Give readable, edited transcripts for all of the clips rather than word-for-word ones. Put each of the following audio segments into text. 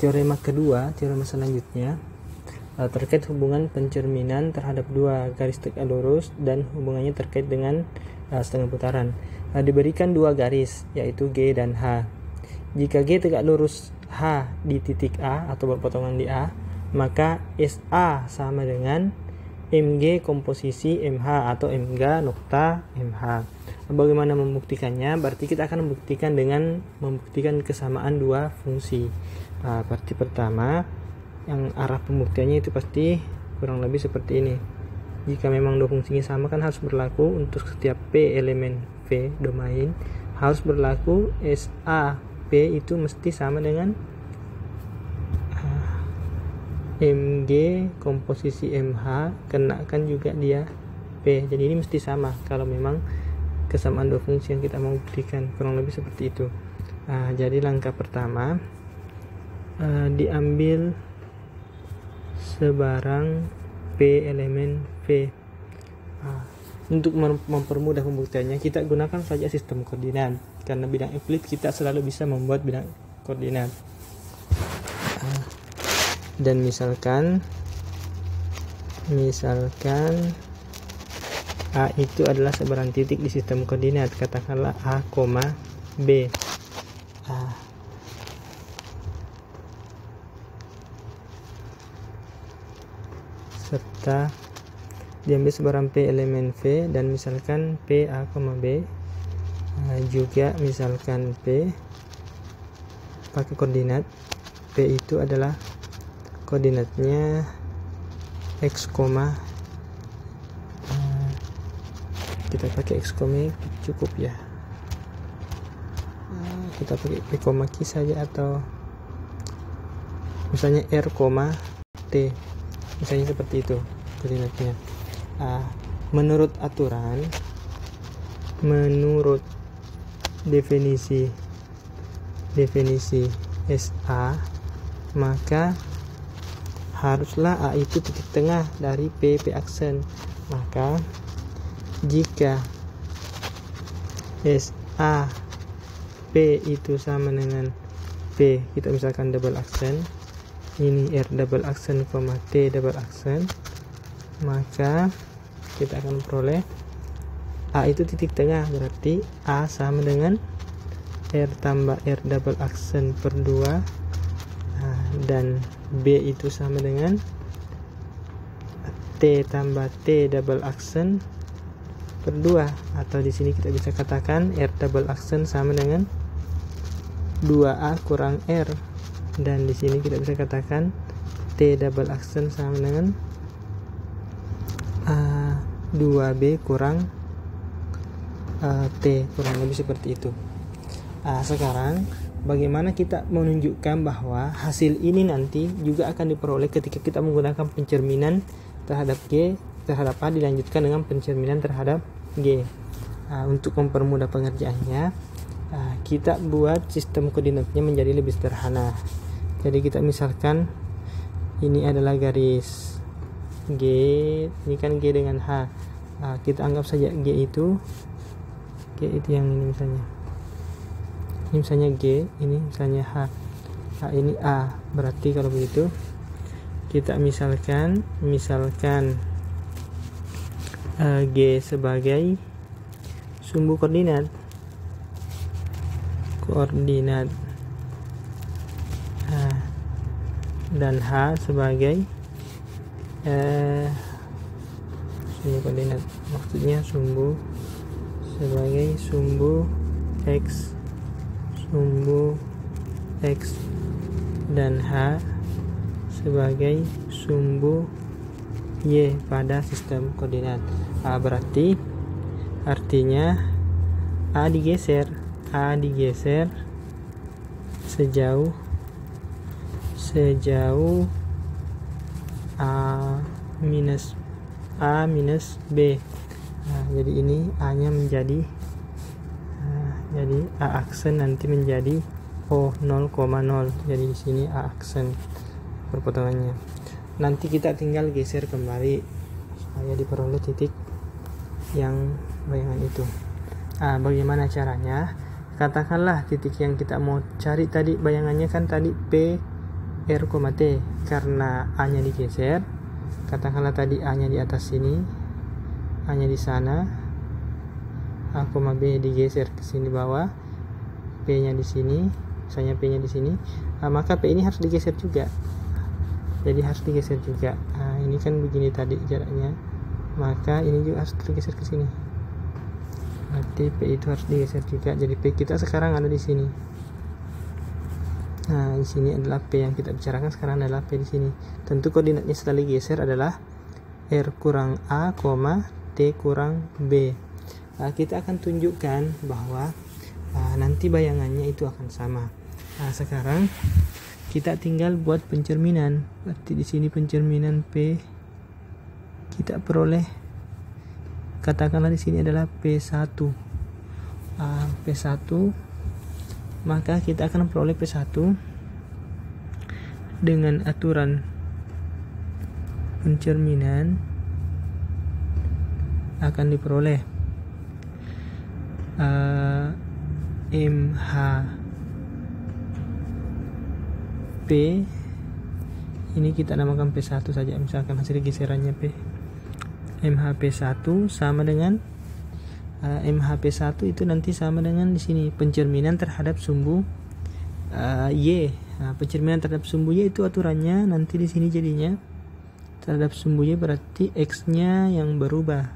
teorema kedua, teorema selanjutnya terkait hubungan pencerminan terhadap dua garis tegak lurus dan hubungannya terkait dengan setengah putaran. Diberikan dua garis yaitu G dan H. Jika G tegak lurus H di titik A atau berpotongan di A, maka SA sama dengan MG komposisi MH atau MG nokta MH. Bagaimana membuktikannya? Berarti kita akan membuktikan dengan membuktikan kesamaan dua fungsi. Berarti pertama, yang arah pembuktiannya itu pasti kurang lebih seperti ini. Jika memang dua fungsinya sama, kan harus berlaku untuk setiap P elemen V domain, harus berlaku SA P itu mesti sama dengan MG komposisi MH, kenakan juga dia P. Jadi ini mesti sama kalau memang kesamaan dua fungsi yang kita mau buktikan, kurang lebih seperti itu. Jadi langkah pertama, diambil sebarang P elemen V. Untuk mempermudah pembuktiannya, kita gunakan saja sistem koordinat, karena bidang Euclid kita selalu bisa membuat bidang koordinat. Dan misalkan A itu adalah sebarang titik di sistem koordinat, katakanlah A, B. Serta diambil sebarang P elemen V, dan misalkan P A, B. Juga misalkan P pakai koordinat P itu adalah koordinatnya X, kita pakai X, cukup ya. Kita pakai P, Q saja, atau misalnya R, T, misalnya seperti itu koordinatnya. Menurut aturan, menurut definisi SA, maka haruslah A itu titik tengah dari P aksen. Maka jika SA P itu sama dengan P, kita misalkan double aksen, ini R double aksen, T double aksen, maka kita akan peroleh A itu titik tengah, berarti A sama dengan R tambah R double aksen per 2, dan B itu sama dengan T tambah T double aksen per 2, atau di sini kita bisa katakan R double aksen sama dengan 2A kurang R, dan di sini kita bisa katakan T double aksen sama dengan 2B kurang T, kurang lebih seperti itu. Sekarang bagaimana kita menunjukkan bahwa hasil ini nanti juga akan diperoleh ketika kita menggunakan pencerminan terhadap G terhadap A dilanjutkan dengan pencerminan terhadap G. Untuk mempermudah pengerjaannya, kita buat sistem koordinatnya menjadi lebih sederhana. Jadi kita misalkan ini adalah garis G, ini kan G dengan H. Kita anggap saja G itu yang ini misalnya. Ini misalnya G, ini misalnya H. Ini A. Berarti kalau begitu kita misalkan G sebagai sumbu koordinat dan H sebagai sumbu koordinat, maksudnya sebagai sumbu X, dan H sebagai sumbu Y pada sistem koordinat. Berarti artinya A digeser sejauh A minus B. Jadi ini A nya menjadi jadi A aksen nanti menjadi O 0,0. Jadi di sini A aksen perpotongannya. Nanti kita tinggal geser kembali supaya diperoleh titik yang bayangan itu. Bagaimana caranya? Katakanlah titik yang kita mau cari tadi bayangannya kan tadi P R, T. Karena A nya digeser, katakanlah tadi A nya di atas sini, A nya di sana, A, B digeser ke sini bawah, P nya di sini, misalnya P nya di sini, maka P ini harus digeser juga, jadi harus digeser juga. Ini kan begini tadi jaraknya, maka ini juga harus tergeser ke sini, berarti P itu harus digeser juga. Jadi P kita sekarang ada di sini. Nah, di sini adalah P yang kita bicarakan sekarang adalah P di sini. Tentu koordinatnya setelah digeser adalah R kurang A, T kurang B. Kita akan tunjukkan bahwa nanti bayangannya itu akan sama. Sekarang kita tinggal buat pencerminan. Berarti di sini pencerminan P kita peroleh, katakanlah di sini adalah P1. P1, maka kita akan peroleh P1 dengan aturan pencerminan akan diperoleh MH P, ini kita namakan P1 saja, misalkan hasil geserannya P. MHP1 sama dengan MHP1 itu nanti sama dengan di sini pencerminan terhadap sumbu Y. Pencerminan terhadap sumbu Y itu aturannya nanti di sini jadinya terhadap sumbu Y berarti X-nya yang berubah.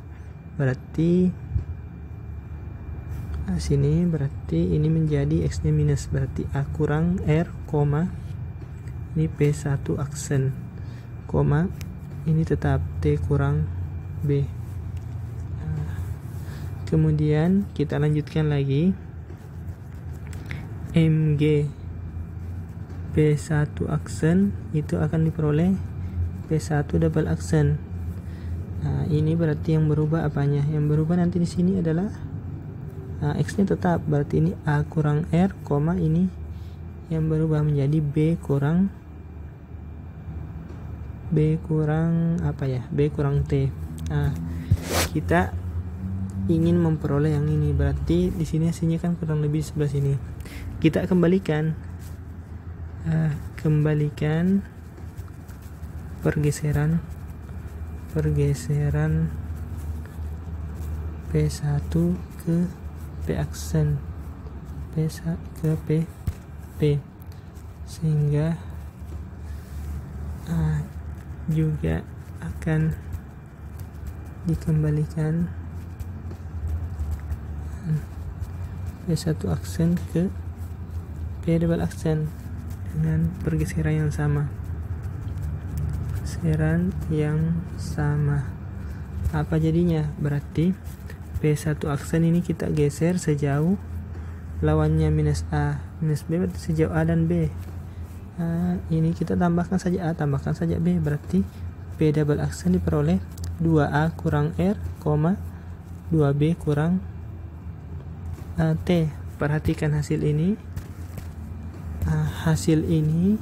Berarti sini berarti ini menjadi X-nya minus, berarti A kurang R, ini P1 aksen, ini tetap T kurang B. Kemudian kita lanjutkan lagi, MG P1 aksen itu akan diperoleh P1 double aksen. Ini berarti yang berubah apanya? Yang berubah nanti di sini adalah X-nya tetap, berarti ini A kurang R, ini yang berubah menjadi B kurang apa ya? B kurang T. Kita ingin memperoleh yang ini, berarti di sini hasilnya kan kurang lebih sebelah sini. Kita kembalikan pergeseran P1 ke P aksen, P1 ke P, sehingga juga akan dikembalikan P1 aksen ke P double aksen dengan pergeseran yang sama. Apa jadinya? Berarti P1 aksen ini kita geser sejauh lawannya minus A minus B, berarti sejauh A dan B. Ini kita tambahkan saja A, tambahkan saja B, berarti P double aksen diperoleh 2A kurang R, 2B kurang T. Perhatikan hasil ini. Hasil ini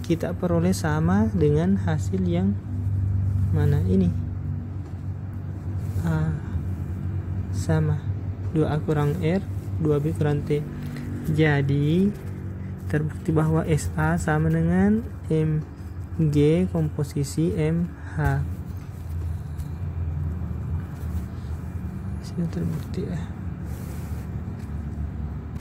kita peroleh sama dengan hasil yang mana ini? Sama, 2A kurang R, 2B kurang T. Jadi terbukti bahwa SA sama dengan MG komposisi MH. Sudah terbukti ya.